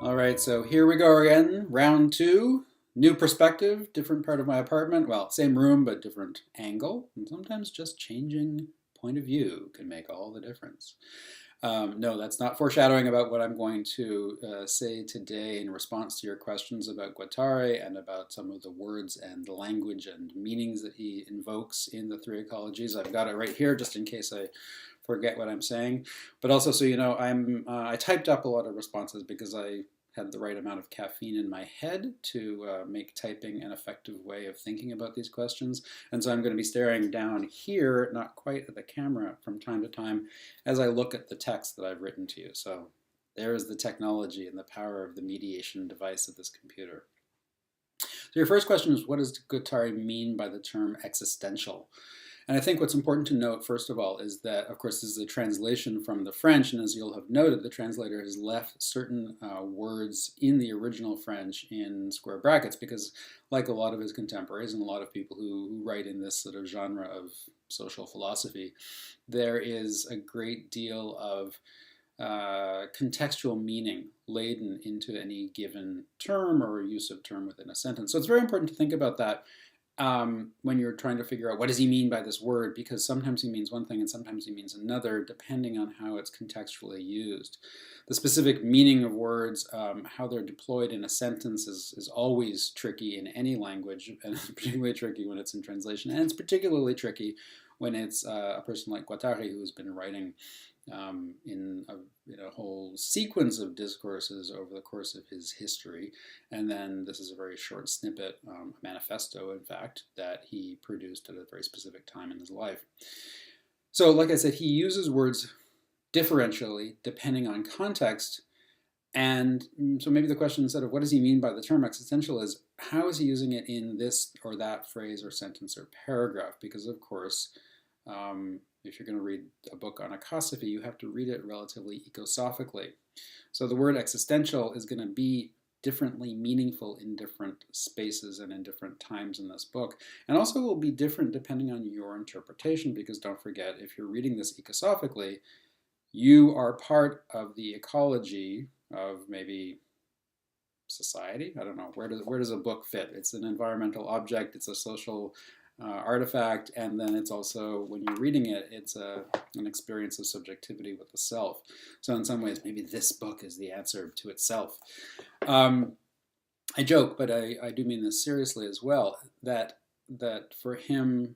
All right, so here we go again, round two. New perspective, different part of my apartment. Well, same room, but different angle. And sometimes just changing point of view can make all the difference. No, that's not foreshadowing about what I'm going to say today in response to your questions about Guattari and about some of the words and language and meanings that he invokes in the Three Ecologies. I've got it right here just in case I forget what I'm saying. But also, so you know, I typed up a lot of responses because I had the right amount of caffeine in my head to make typing an effective way of thinking about these questions. And so I'm going to be staring down here, not quite at the camera from time to time, as I look at the text that I've written to you. So there's the technology and the power of the mediation device of this computer. So your first question is, what does Guattari mean by the term existential? And I think what's important to note, first of all, is that, of course, this is a translation from the French, and as you'll have noted, the translator has left certain words in the original French in square brackets, because like a lot of his contemporaries and a lot of people who write in this sort of genre of social philosophy, there is a great deal of contextual meaning laden into any given term or use of term within a sentence. So it's very important to think about that when you're trying to figure out what does he mean by this word, because sometimes he means one thing and sometimes he means another, depending on how it's contextually used. The specific meaning of words, how they're deployed in a sentence is always tricky in any language, and it's particularly tricky when it's in translation, and it's particularly tricky when it's a person like Guattari who has been writing in a whole sequence of discourses over the course of his history. And then this is a very short snippet, a manifesto, in fact, that he produced at a very specific time in his life. So, like I said, he uses words differentially depending on context. And so maybe the question instead of what does he mean by the term existential is how is he using it in this or that phrase or sentence or paragraph? Because, of course, if you're going to read a book on ecosophy, you have to read it relatively ecosophically. So the word existential is going to be differently meaningful in different spaces and in different times in this book, and also will be different depending on your interpretation, because don't forget, if you're reading this ecosophically, you are part of the ecology of maybe society. I don't know, where does a book fit? It's an environmental object, it's a social artifact, and then it's also, when you're reading it, it's an experience of subjectivity with the self. So in some ways, maybe this book is the answer to itself. I joke, but I do mean this seriously as well, that for him,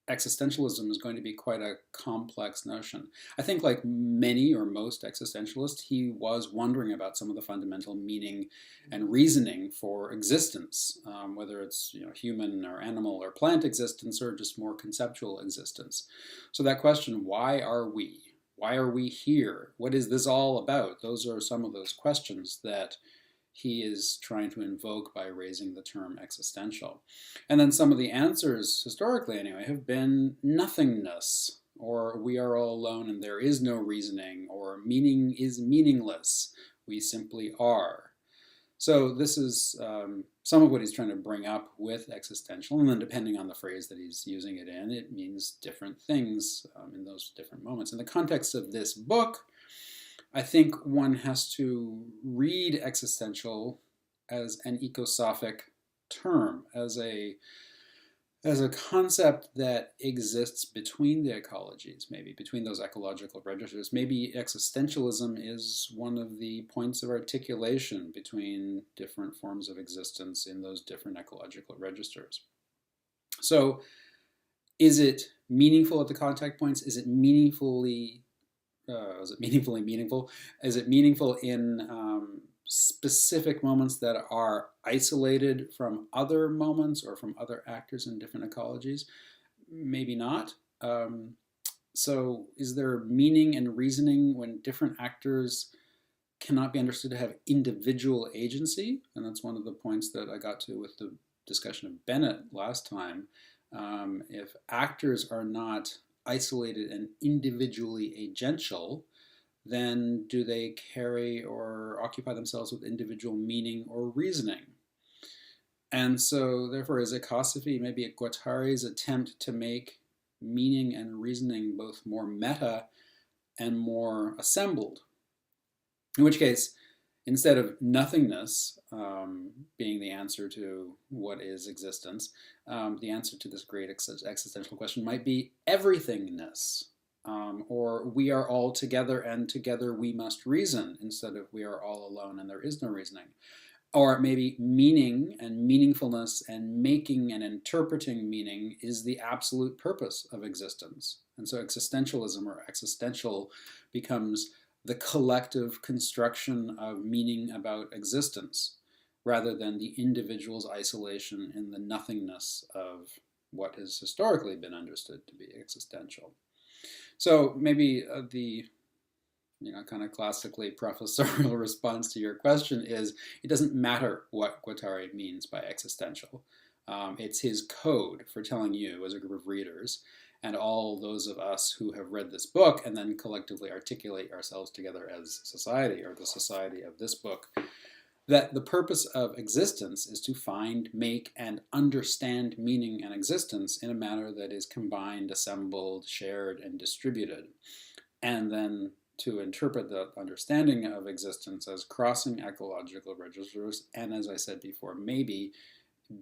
existentialism is going to be quite a complex notion. I think like many or most existentialists, he was wondering about some of the fundamental meaning and reasoning for existence, whether it's human or animal or plant existence or just more conceptual existence. So that question, why are we? Why are we here? What is this all about? Those are some of those questions that he is trying to invoke by raising the term existential. And then some of the answers, historically anyway, have been nothingness, or we are all alone and there is no reasoning, or meaning is meaningless, we simply are. So this is some of what he's trying to bring up with existential, and then depending on the phrase that he's using it in, it means different things in those different moments. In the context of this book, I think one has to read existential as an ecosophic term, as a concept that exists between the ecologies, maybe between those ecological registers. Maybe existentialism is one of the points of articulation between different forms of existence in those different ecological registers. So is it meaningful at the contact points? Is it meaningfully meaningful? Is it meaningful in specific moments that are isolated from other moments or from other actors in different ecologies? Maybe not. So is there meaning and reasoning when different actors cannot be understood to have individual agency? And that's one of the points that I got to with the discussion of Bennett last time. If actors are not isolated and individually agential, then do they carry or occupy themselves with individual meaning or reasoning? And so therefore is ecosophy maybe Guattari's attempt to make meaning and reasoning both more meta and more assembled? In which case, Instead of nothingness being the answer to what is existence, the answer to this great existential question might be everythingness, or we are all together and together we must reason, instead of we are all alone and there is no reasoning. Or maybe meaning and meaningfulness and making and interpreting meaning is the absolute purpose of existence. And so existentialism or existential becomes the collective construction of meaning about existence, rather than the individual's isolation in the nothingness of what has historically been understood to be existential. So maybe the kind of classically professorial response to your question is, it doesn't matter what Guattari means by existential. It's his code for telling you as a group of readers, and all those of us who have read this book and then collectively articulate ourselves together as society, or the society of this book, that the purpose of existence is to find, make, and understand meaning and existence in a manner that is combined, assembled, shared, and distributed. And then to interpret the understanding of existence as crossing ecological registers, and as I said before, maybe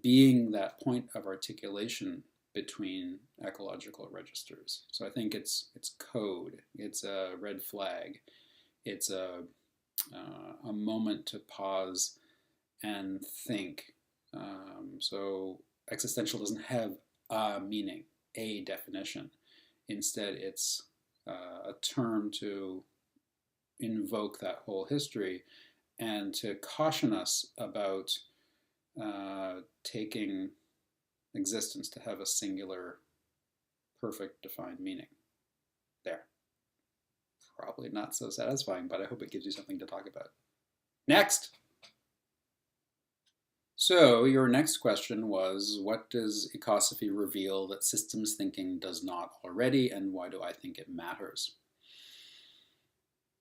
being that point of articulation between ecological registers. So I think it's code, it's a red flag, it's a moment to pause and think. So existential doesn't have a meaning, a definition. Instead, it's a term to invoke that whole history and to caution us about taking existence to have a singular, perfect, defined meaning. There. Probably not so satisfying, but I hope it gives you something to talk about. Next! So your next question was, what does ecosophy reveal that systems thinking does not already, and why do I think it matters?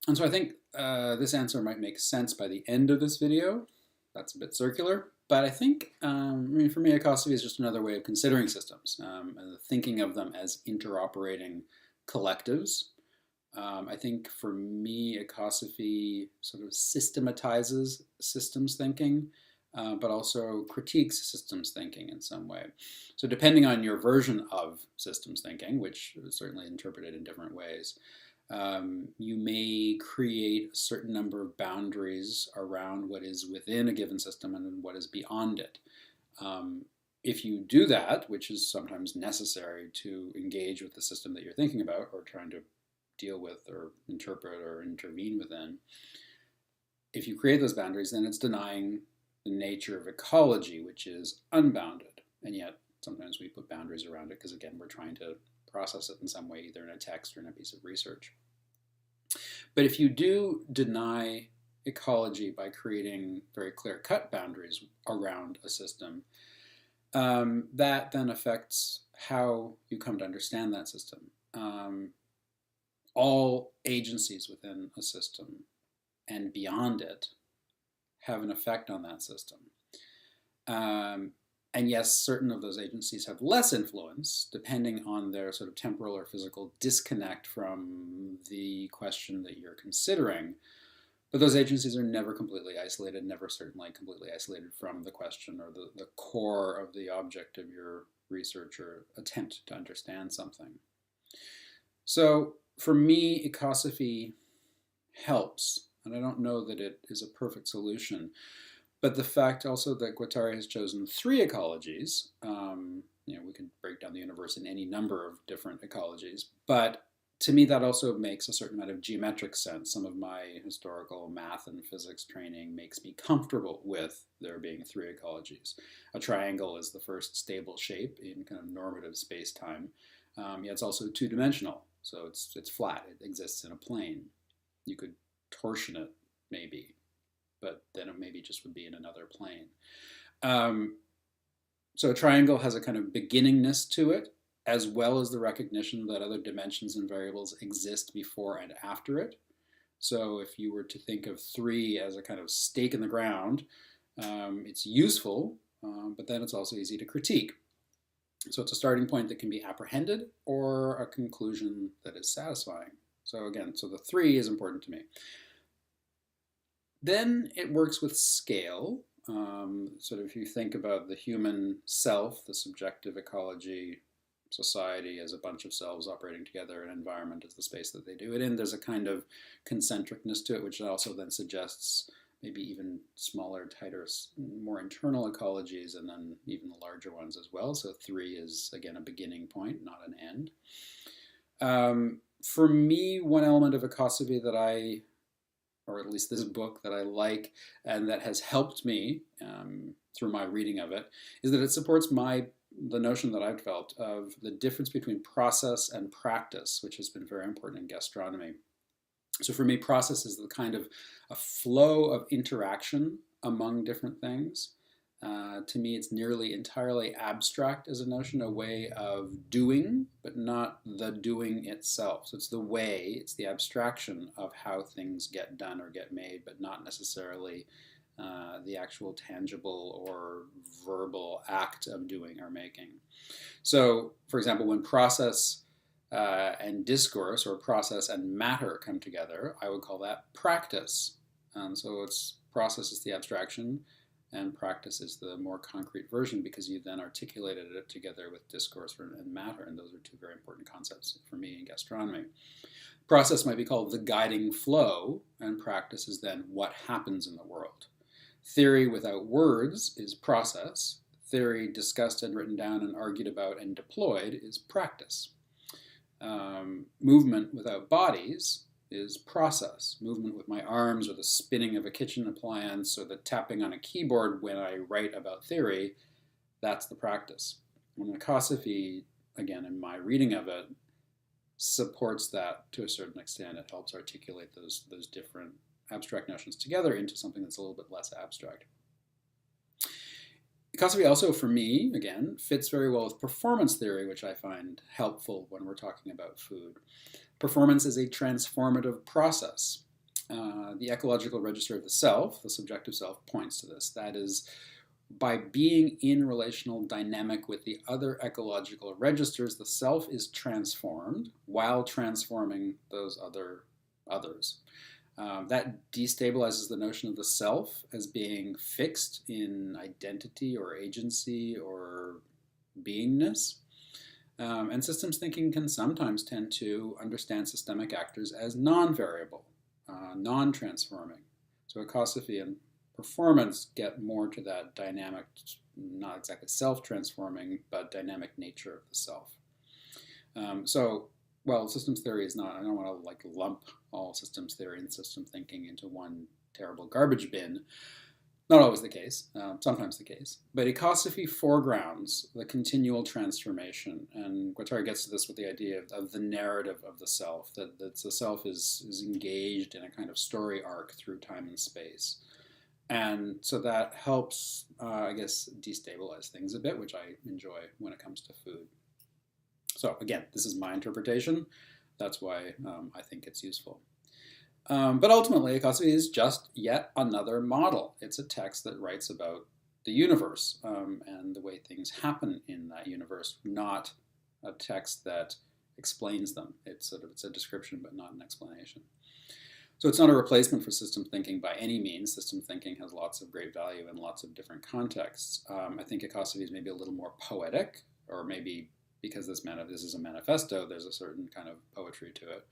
And so I think this answer might make sense by the end of this video. That's a bit circular, but I think, for me, ecosophy is just another way of considering systems, thinking of them as interoperating collectives. I think for me, ecosophy sort of systematizes systems thinking, but also critiques systems thinking in some way. So depending on your version of systems thinking, which is certainly interpreted in different ways, you may create a certain number of boundaries around what is within a given system and what is beyond it. If you do that, which is sometimes necessary to engage with the system that you're thinking about or trying to deal with or interpret or intervene within, if you create those boundaries, then it's denying the nature of ecology, which is unbounded. And yet sometimes we put boundaries around it because, again, we're trying to process it in some way, either in a text or in a piece of research. But if you do deny ecology by creating very clear-cut boundaries around a system, that then affects how you come to understand that system. All agencies within a system and beyond it have an effect on that system. And yes, certain of those agencies have less influence, depending on their sort of temporal or physical disconnect from the question that you're considering. But those agencies are never completely isolated, never certainly completely isolated from the question or the core of the object of your research or attempt to understand something. So for me, ecosophy helps, and I don't know that it is a perfect solution. But the fact also that Guattari has chosen 3 ecologies, we can break down the universe in any number of different ecologies, but to me that also makes a certain amount of geometric sense. Some of my historical math and physics training makes me comfortable with there being 3 ecologies. A triangle is the first stable shape in kind of normative space-time, yet it's also 2-dimensional, so it's flat, it exists in a plane. You could torsion it, maybe, but then it maybe just would be in another plane. So a triangle has a kind of beginningness to it, as well as the recognition that other dimensions and variables exist before and after it. So if you were to think of 3 as a kind of stake in the ground, it's useful, but then it's also easy to critique. So it's a starting point that can be apprehended or a conclusion that is satisfying. So again, so the 3 is important to me. Then it works with scale. Sort of if you think about the human self, the subjective ecology, society as a bunch of selves operating together, an environment as the space that they do it in, there's a kind of concentricness to it, which also then suggests maybe even smaller, tighter, more internal ecologies, and then even the larger ones as well. So three is, again, a beginning point, not an end. For me, one element of ecosophy that or at least this book that I like and that has helped me through my reading of it, is that it supports the notion that I've developed of the difference between process and practice, which has been very important in gastronomy. So for me, process is the kind of a flow of interaction among different things. To me, it's nearly entirely abstract as a notion, a way of doing, but not the doing itself. So it's the way, it's the abstraction of how things get done or get made, but not necessarily the actual tangible or verbal act of doing or making. So, for example, when process and discourse, or process and matter, come together, I would call that practice. So process is the abstraction, and practice is the more concrete version, because you then articulated it together with discourse and matter, and those are two very important concepts for me in gastronomy. Process might be called the guiding flow, and practice is then what happens in the world. Theory without words is process. Theory discussed and written down and argued about and deployed is practice. Movement without bodies is process. Movement with my arms, or the spinning of a kitchen appliance, or the tapping on a keyboard when I write about theory, that's the practice. And ecosophy, again, in my reading of it, supports that to a certain extent. It helps articulate those different abstract notions together into something that's a little bit less abstract. Ecosophy also, for me, again, fits very well with performance theory, which I find helpful when we're talking about food. Performance is a transformative process. The ecological register of the self, the subjective self, points to this. That is, by being in relational dynamic with the other ecological registers, the self is transformed while transforming those others. That destabilizes the notion of the self as being fixed in identity or agency or beingness. And systems thinking can sometimes tend to understand systemic actors as non-variable, non-transforming. So ecosophy and performance get more to that dynamic, not exactly self-transforming, but dynamic nature of the self. Well, systems theory is not, I don't want to lump all systems theory and system thinking into one terrible garbage bin. Not always the case, sometimes the case. But ecosophy foregrounds the continual transformation, and Guattari gets to this with the idea of the narrative of the self, that the self is engaged in a kind of story arc through time and space. And so that helps, I guess, destabilize things a bit, which I enjoy when it comes to food. So again, this is my interpretation. That's why I think it's useful. But ultimately, ecosophy is just yet another model. It's a text that writes about the universe and the way things happen in that universe, not a text that explains them. It's a description, but not an explanation. So it's not a replacement for system thinking by any means. System thinking has lots of great value in lots of different contexts. I think ecosophy is maybe a little more poetic, or maybe because this is a manifesto, there's a certain kind of poetry to it.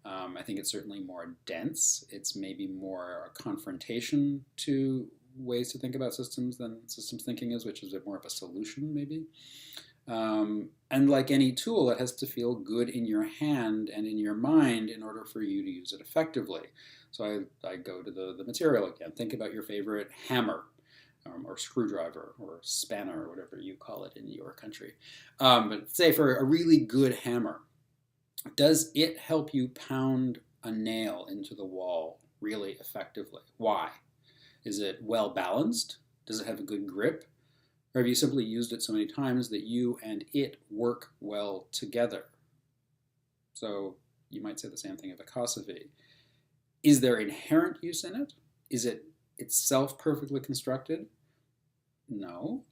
I think it's certainly more dense. It's maybe more a confrontation to ways to think about systems than systems thinking is, which is a bit more of a solution, maybe. And like any tool, it has to feel good in your hand and in your mind in order for you to use it effectively. So I go to the material again. Think about your favorite hammer, or screwdriver, or spanner, or whatever you call it in your country. But say for a really good hammer, does it help you pound a nail into the wall really effectively? Why? Is it well balanced? Does it have a good grip? Or have you simply used it so many times that you and it work well together? So you might say the same thing of ecosophy. Is there inherent use in it? Is it itself perfectly constructed? No.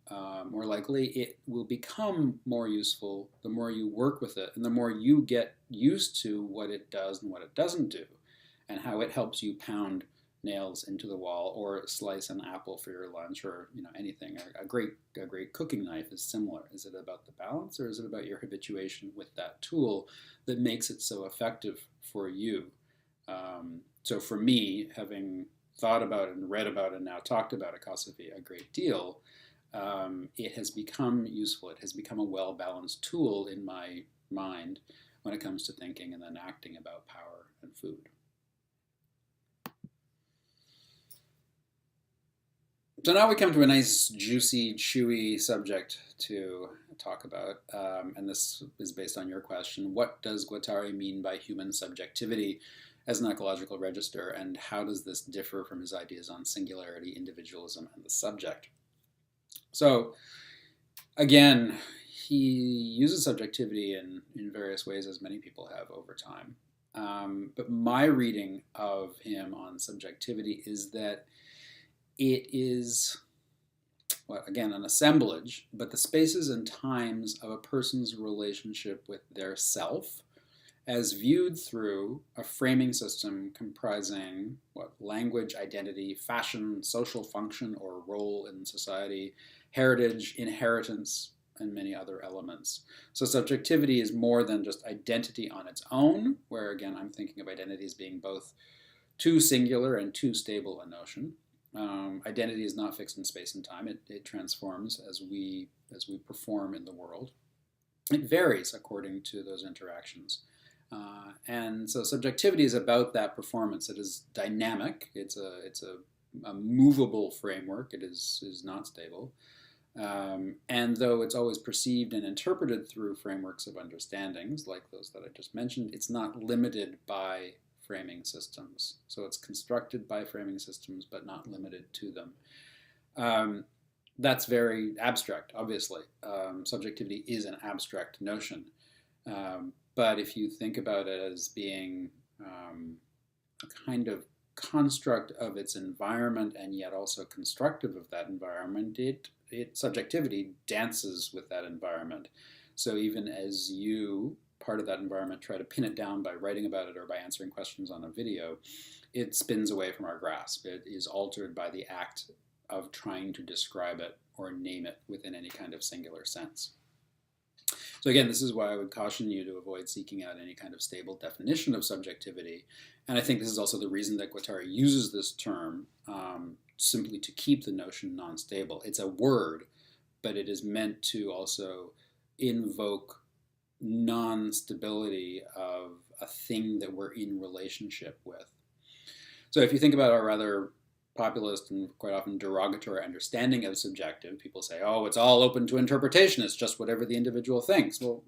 More likely, it will become more useful the more you work with it and the more you get used to what it does and what it doesn't do, and how it helps you pound nails into the wall, or slice an apple for your lunch, or anything. A great cooking knife is similar. Is it about the balance, or is it about your habituation with that tool that makes it so effective for you? So for me, having thought about it and read about it and now talked about ecosophy a great deal, it has become useful. It has become a well-balanced tool in my mind when it comes to thinking and then acting about power and food. So now we come to a nice, juicy, chewy subject to talk about, and this is based on your question. What does Guattari mean by human subjectivity as an ecological register, and how does this differ from his ideas on singularity, individualism, and the subject? So, again, he uses subjectivity in various ways, as many people have over time. But my reading of him on subjectivity is that it is, well, again, an assemblage, but the spaces and times of a person's relationship with their self as viewed through a framing system comprising language, identity, fashion, social function or role in society, heritage, inheritance, and many other elements. So subjectivity is more than just identity on its own, where again I'm thinking of identity as being both too singular and too stable a notion. Identity is not fixed in space and time. It transforms as we perform in the world. It varies according to those interactions. And so subjectivity is about that performance. It is dynamic. It's a movable framework. It is not stable. And though it's always perceived and interpreted through frameworks of understandings, like those that I just mentioned, it's not limited by framing systems. So it's constructed by framing systems, but not limited to them. That's very abstract, obviously. Subjectivity is an abstract notion. But if you think about it as being a kind of construct of its environment and yet also constructive of that environment, subjectivity dances with that environment. So even as you, part of that environment, try to pin it down by writing about it or by answering questions on a video, it spins away from our grasp. It is altered by the act of trying to describe it or name it within any kind of singular sense. So again, this is why I would caution you to avoid seeking out any kind of stable definition of subjectivity. And I think this is also the reason that Guattari uses this term, simply to keep the notion non-stable. It's a word, but it is meant to also invoke non-stability of a thing that we're in relationship with. So if you think about our rather populist and quite often derogatory understanding of subjective, people say, oh, it's all open to interpretation. It's just whatever the individual thinks. Well,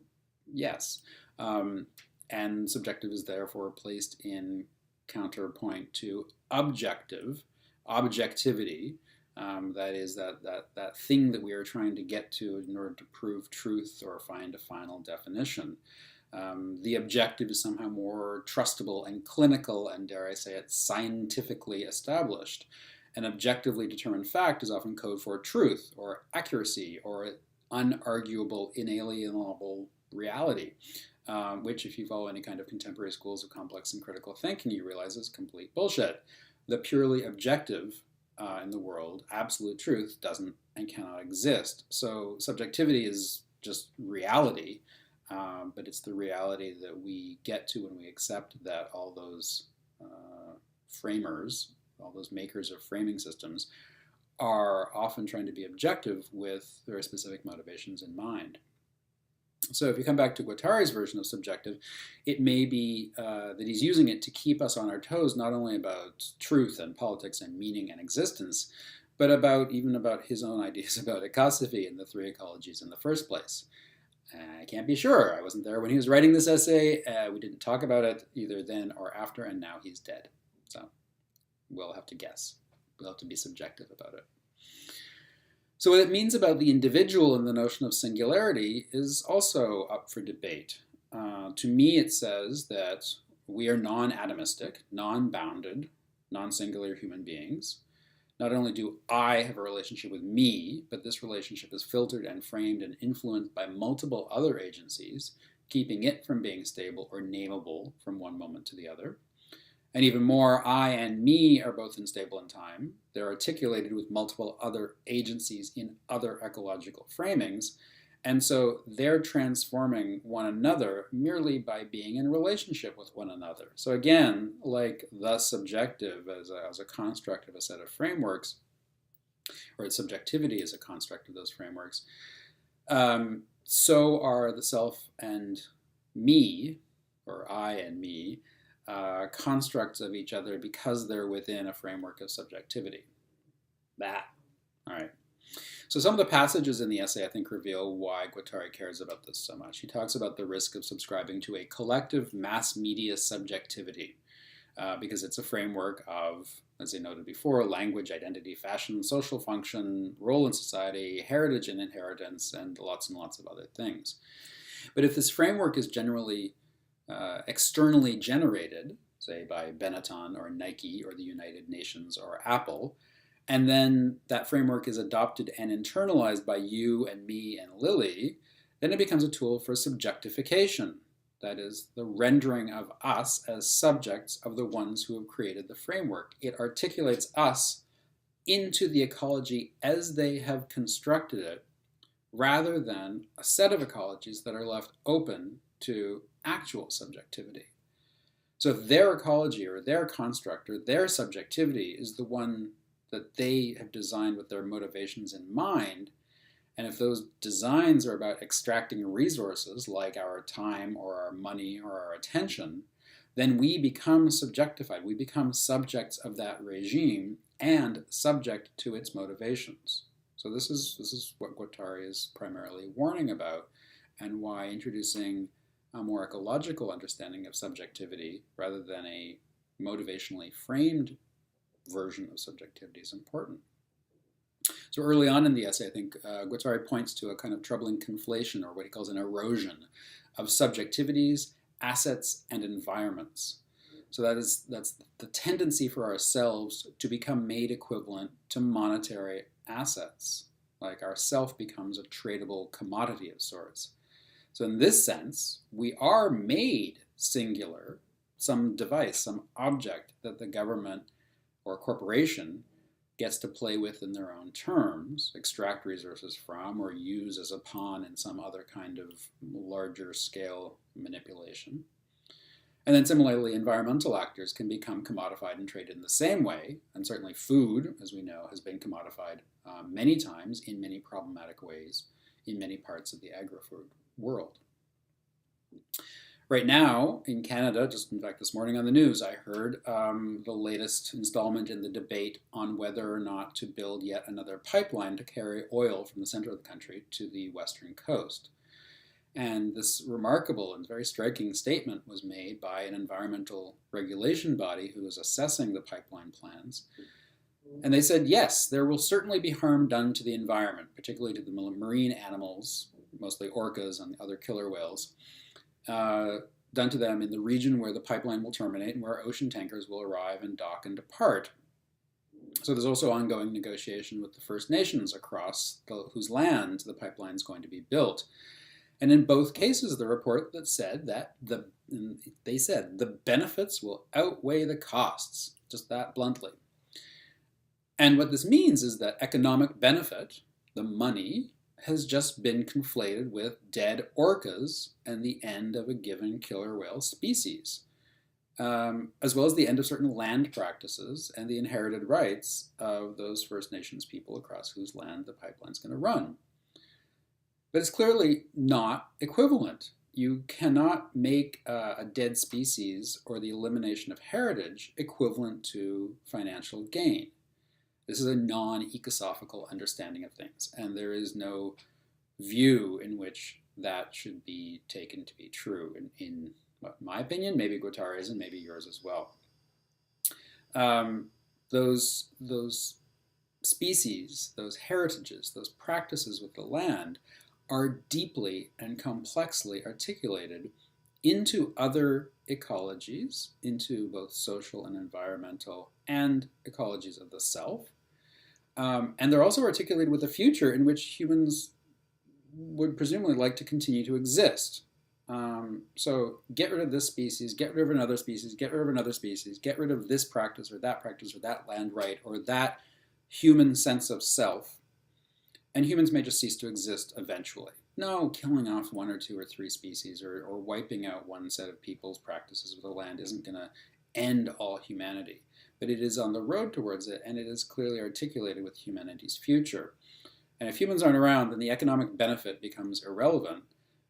yes. And subjective is therefore placed in counterpoint to objectivity. That is that thing that we are trying to get to in order to prove truth or find a final definition. The objective is somehow more trustable and clinical and, dare I say it, scientifically established. An objectively determined fact is often code for truth or accuracy or unarguable, inalienable reality, which, if you follow any kind of contemporary schools of complex and critical thinking, you realize is complete bullshit. The purely objective in the world, absolute truth, doesn't and cannot exist. So subjectivity is just reality. But it's the reality that we get to when we accept that all those framers, all those makers of framing systems, are often trying to be objective with very specific motivations in mind. So if you come back to Guattari's version of subjective, it may be that he's using it to keep us on our toes, not only about truth and politics and meaning and existence, but even about his own ideas about ecosophy and the three ecologies in the first place. I can't be sure. I wasn't there when he was writing this essay. We didn't talk about it either then or after, and now he's dead. So we'll have to guess. We'll have to be subjective about it. So what it means about the individual and the notion of singularity is also up for debate. To me, it says that we are non-atomistic, non-bounded, non-singular human beings. Not only do I have a relationship with me, but this relationship is filtered and framed and influenced by multiple other agencies, keeping it from being stable or nameable from one moment to the other. And even more, I and me are both unstable in time. They're articulated with multiple other agencies in other ecological framings. And so they're transforming one another merely by being in relationship with one another. So again, like the subjective as a construct of a set of frameworks, or its subjectivity as a construct of those frameworks, so are the self and me, or I and me, constructs of each other because they're within a framework of subjectivity. That. All right. So some of the passages in the essay, I think, reveal why Guattari cares about this so much. He talks about the risk of subscribing to a collective mass media subjectivity because it's a framework of, as I noted before, language, identity, fashion, social function, role in society, heritage and inheritance, and lots of other things. But if this framework is generally externally generated, say by Benetton or Nike or the United Nations or Apple, and then that framework is adopted and internalized by you and me and Lily, then it becomes a tool for subjectification. That is, the rendering of us as subjects of the ones who have created the framework. It articulates us into the ecology as they have constructed it, rather than a set of ecologies that are left open to actual subjectivity. So if their ecology or their construct or their subjectivity is the one that they have designed with their motivations in mind, and if those designs are about extracting resources like our time or our money or our attention, then we become subjectified. We become subjects of that regime and subject to its motivations. So this is what Guattari is primarily warning about, and why introducing a more ecological understanding of subjectivity rather than a motivationally framed version of subjectivity is important. So early on in the essay, I think Guattari points to a kind of troubling conflation, or what he calls an erosion, of subjectivities, assets, and environments. So that's the tendency for ourselves to become made equivalent to monetary assets. Like our self becomes a tradable commodity of sorts. So in this sense, we are made singular, some device, some object that the government or corporation gets to play with in their own terms, extract resources from, or use as a pawn in some other kind of larger scale manipulation. And then similarly, environmental actors can become commodified and traded in the same way. And certainly food, as we know, has been commodified many times in many problematic ways in many parts of the agri-food world. Right now, in Canada, just in fact this morning on the news, I heard the latest installment in the debate on whether or not to build yet another pipeline to carry oil from the center of the country to the western coast. And this remarkable and very striking statement was made by an environmental regulation body who was assessing the pipeline plans. And they said, yes, there will certainly be harm done to the environment, particularly to the marine animals, mostly orcas and other killer whales, done to them in the region where the pipeline will terminate and where ocean tankers will arrive and dock and depart. So there's also ongoing negotiation with the First Nations across whose land the pipeline is going to be built. And in both cases, the report that said that the benefits will outweigh the costs, just that bluntly. And what this means is that economic benefit, the money, has just been conflated with dead orcas and the end of a given killer whale species, as well as the end of certain land practices and the inherited rights of those First Nations people across whose land the pipeline's going to run. But it's clearly not equivalent. You cannot make a dead species or the elimination of heritage equivalent to financial gain. This is a non-ecosophical understanding of things, and there is no view in which that should be taken to be true. In my opinion, maybe Guattari's and maybe yours as well. Those species, those heritages, those practices with the land are deeply and complexly articulated into other ecologies, into both social and environmental, and ecologies of the self. And they're also articulated with a future in which humans would presumably like to continue to exist. So get rid of this species, get rid of another species, get rid of another species, get rid of this practice or that land right or that human sense of self, and humans may just cease to exist eventually. No, killing off one or two or three species or wiping out one set of people's practices of the land isn't going to end all humanity. But it is on the road towards it, and it is clearly articulated with humanity's future. And if humans aren't around, then the economic benefit becomes irrelevant,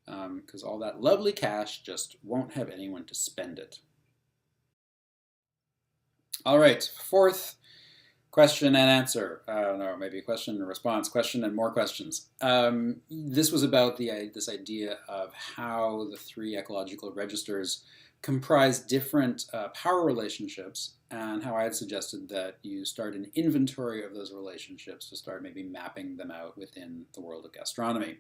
because all that lovely cash just won't have anyone to spend it. All right, fourth question and answer. No, maybe question and response, question and more questions. This was about this idea of how the three ecological registers comprise different power relationships, and how I had suggested that you start an inventory of those relationships to start maybe mapping them out within the world of gastronomy.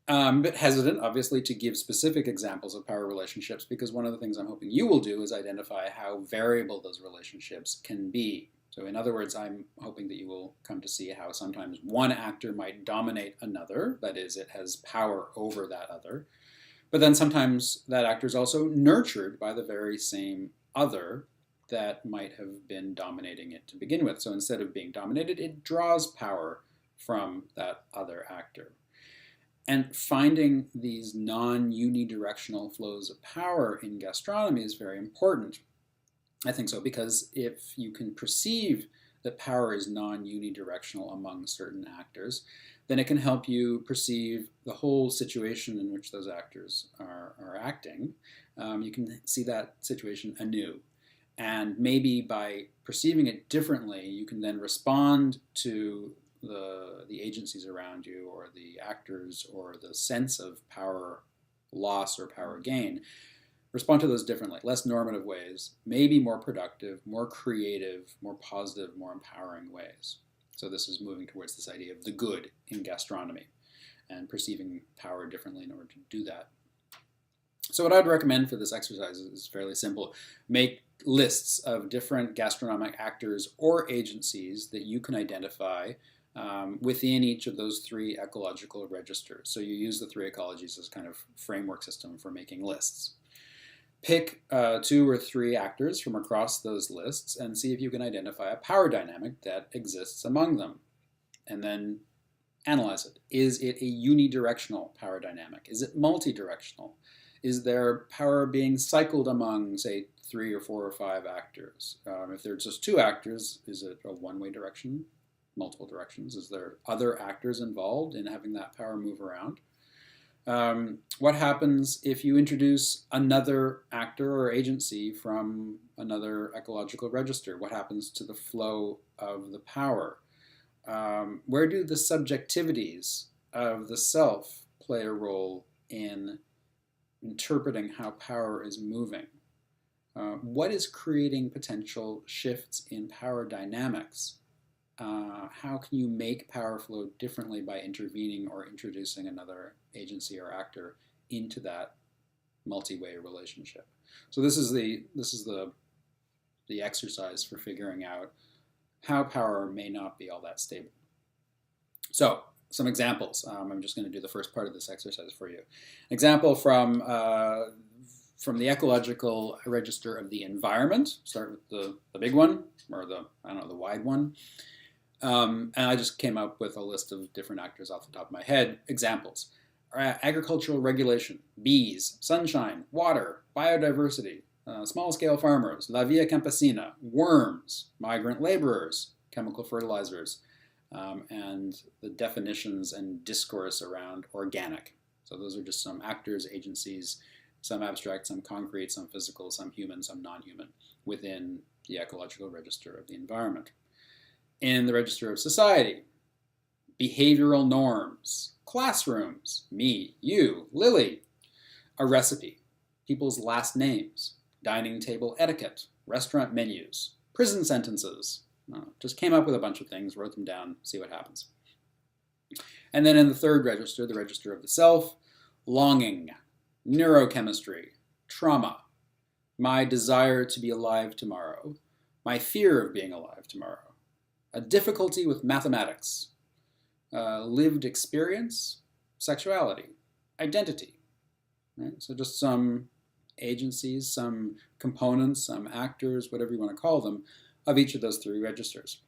But hesitant, obviously, to give specific examples of power relationships, because one of the things I'm hoping you will do is identify how variable those relationships can be. So in other words, I'm hoping that you will come to see how sometimes one actor might dominate another, that is, it has power over that other. But then sometimes that actor is also nurtured by the very same other that might have been dominating it to begin with. So instead of being dominated, it draws power from that other actor. And finding these non-unidirectional flows of power in gastronomy is very important. I think so, because if you can perceive that power is non-unidirectional among certain actors, then it can help you perceive the whole situation in which those actors are acting. You can see that situation anew. And maybe by perceiving it differently, you can then respond to the agencies around you or the actors or the sense of power loss or power gain, respond to those differently, less normative ways, maybe more productive, more creative, more positive, more empowering ways. So this is moving towards this idea of the good in gastronomy and perceiving power differently in order to do that. So what I'd recommend for this exercise is fairly simple. Make lists of different gastronomic actors or agencies that you can identify within each of those three ecological registers. So you use the three ecologies as kind of framework system for making lists. Pick two or three actors from across those lists and see if you can identify a power dynamic that exists among them. And then analyze it. Is it a unidirectional power dynamic? Is it multidirectional? Is there power being cycled among, say, 3 or 4 or 5 actors? If there's just 2 actors, is it a one-way direction? Multiple directions? Is there other actors involved in having that power move around? What happens if you introduce another actor or agency from another ecological register? What happens to the flow of the power? Where do the subjectivities of the self play a role in interpreting how power is moving? What is creating potential shifts in power dynamics? How can you make power flow differently by intervening or introducing another agency or actor into that multi-way relationship? So this is the exercise for figuring out how power may not be all that stable. So some examples. I'm just going to do the first part of this exercise for you. Example from the ecological register of the environment. Start with the big one, or the wide one. And I just came up with a list of different actors off the top of my head. Examples: agricultural regulation, bees, sunshine, water, biodiversity, small-scale farmers, la via campesina, worms, migrant laborers, chemical fertilizers, and the definitions and discourse around organic. So those are just some actors, agencies, some abstract, some concrete, some physical, some human, some non-human, within the ecological register of the environment. In the register of society, behavioral norms, classrooms, me, you, Lily, a recipe, people's last names, dining table etiquette, restaurant menus, prison sentences. Just came up with a bunch of things, wrote them down, see what happens. And then in the third register, the register of the self, longing, neurochemistry, trauma, my desire to be alive tomorrow, my fear of being alive tomorrow, a difficulty with mathematics, lived experience, sexuality, identity, right? So just some agencies, some components, some actors, whatever you want to call them, of each of those three registers.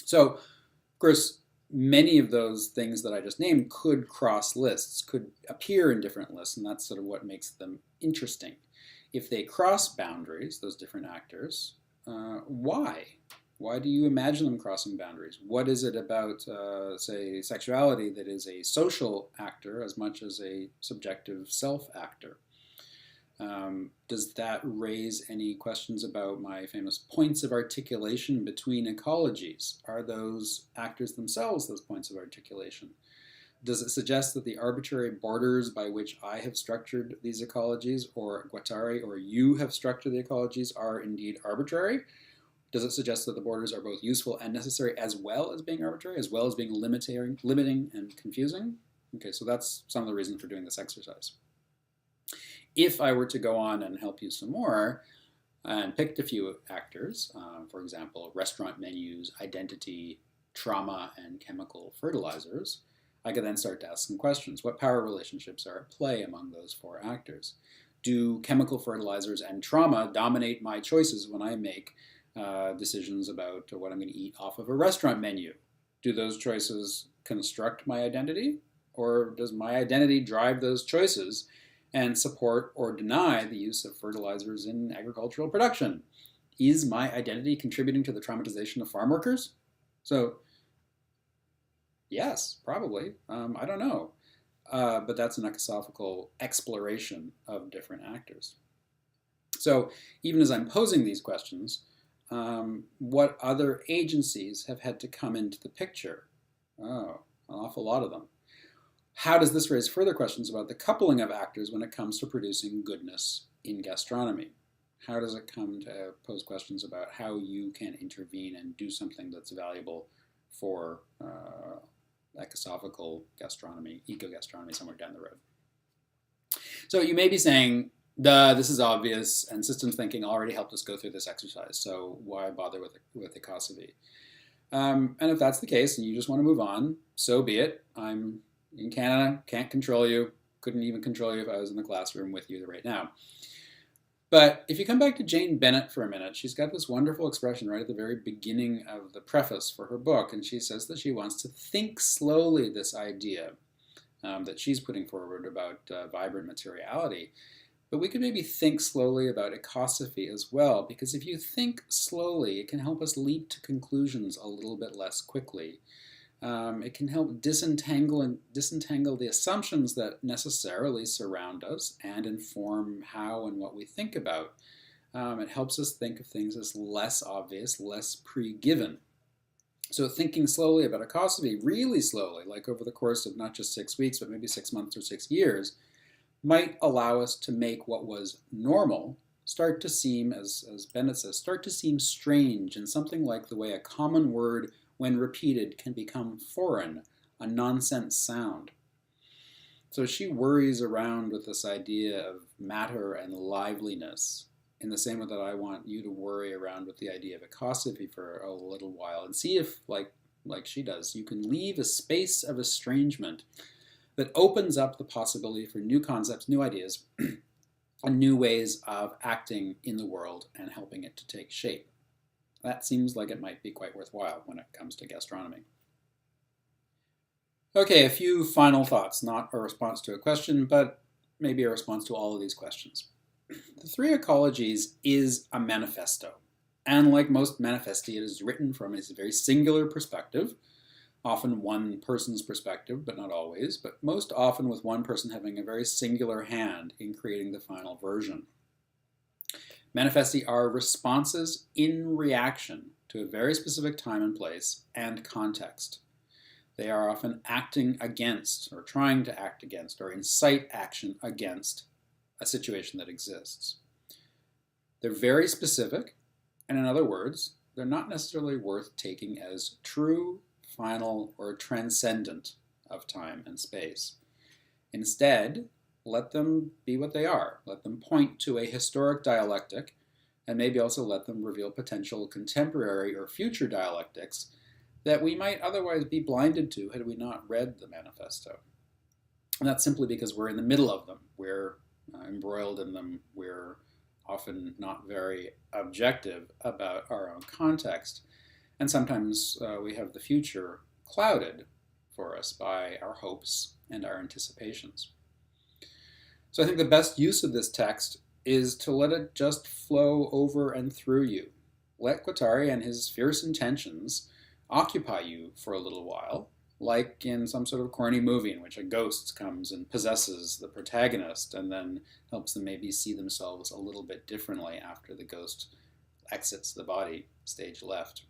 So, of course, many of those things that I just named could cross lists, could appear in different lists, and that's sort of what makes them interesting. If they cross boundaries, those different actors, why? Why do you imagine them crossing boundaries? What is it about, say, sexuality that is a social actor as much as a subjective self-actor? Does that raise any questions about my famous points of articulation between ecologies? Are those actors themselves those points of articulation? Does it suggest that the arbitrary borders by which I have structured these ecologies, or Guattari or you have structured the ecologies, are indeed arbitrary? Does it suggest that the borders are both useful and necessary as well as being arbitrary, as well as being limiting and confusing? Okay, so that's some of the reasons for doing this exercise. If I were to go on and help you some more and picked a few actors, for example, restaurant menus, identity, trauma, and chemical fertilizers, I could then start to ask some questions. What power relationships are at play among those four actors? Do chemical fertilizers and trauma dominate my choices when I make decisions about what I'm going to eat off of a restaurant menu? Do those choices construct my identity? Or does my identity drive those choices and support or deny the use of fertilizers in agricultural production? Is my identity contributing to the traumatization of farm workers? So, yes, probably. I don't know. But that's an ecosophical exploration of different actors. So, even as I'm posing these questions, what other agencies have had to come into the picture? Oh, an awful lot of them. How does this raise further questions about the coupling of actors when it comes to producing goodness in gastronomy? How does it come to pose questions about how you can intervene and do something that's valuable for ecosophical gastronomy, eco-gastronomy somewhere down the road? So you may be saying, duh, this is obvious, and systems thinking already helped us go through this exercise, so why bother with ecosophy? And if that's the case and you just want to move on, so be it. I'm in Canada, can't control you, couldn't even control you if I was in the classroom with you right now. But if you come back to Jane Bennett for a minute, she's got this wonderful expression right at the very beginning of the preface for her book, and she says that she wants to think slowly this idea that she's putting forward about vibrant materiality. But we could maybe think slowly about ecosophy as well, because if you think slowly, it can help us leap to conclusions a little bit less quickly. It can help disentangle the assumptions that necessarily surround us and inform how and what we think about. It helps us think of things as less obvious, less pre-given. So thinking slowly about ecosophy, really slowly, like over the course of not just 6 weeks, but maybe 6 months or 6 years, might allow us to make what was normal start to seem, as Bennett says, start to seem strange, and something like the way a common word, when repeated, can become foreign, a nonsense sound. So she worries around with this idea of matter and liveliness in the same way that I want you to worry around with the idea of ecosophy for a little while and see if, like she does, you can leave a space of estrangement that opens up the possibility for new concepts, new ideas, and new ways of acting in the world and helping it to take shape. That seems like it might be quite worthwhile when it comes to gastronomy. Okay, a few final thoughts, not a response to a question, but maybe a response to all of these questions. The Three Ecologies is a manifesto, and like most manifesti, it is written from a very singular perspective, often one person's perspective, but not always, but most often with one person having a very singular hand in creating the final version. Manifesti are responses in reaction to a very specific time and place and context. They are often acting against, or trying to act against, or incite action against a situation that exists. They're very specific, and in other words, they're not necessarily worth taking as true, final, or transcendent of time and space. Instead, let them be what they are. Let them point to a historic dialectic, and maybe also let them reveal potential contemporary or future dialectics that we might otherwise be blinded to had we not read the manifesto. And that's simply because we're in the middle of them. We're embroiled in them. We're often not very objective about our own context. And sometimes we have the future clouded for us by our hopes and our anticipations. So I think the best use of this text is to let it just flow over and through you. Let Guattari and his fierce intentions occupy you for a little while, like in some sort of corny movie in which a ghost comes and possesses the protagonist and then helps them maybe see themselves a little bit differently after the ghost exits the body, stage left.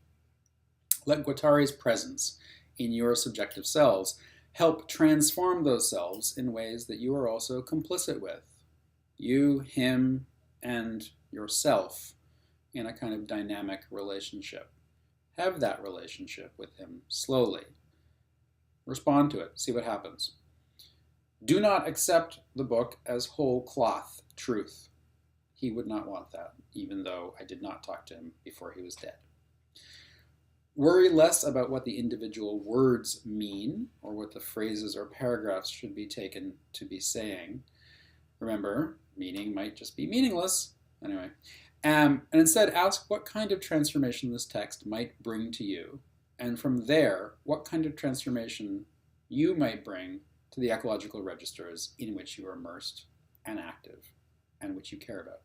Let Guattari's presence in your subjective selves help transform those selves in ways that you are also complicit with. You, him, and yourself in a kind of dynamic relationship. Have that relationship with him slowly. Respond to it. See what happens. Do not accept the book as whole cloth truth. He would not want that, even though I did not talk to him before he was dead. Worry less about what the individual words mean or what the phrases or paragraphs should be taken to be saying. Remember, meaning might just be meaningless. Anyway. And instead ask what kind of transformation this text might bring to you. And from there, what kind of transformation you might bring to the ecological registers in which you are immersed and active and which you care about.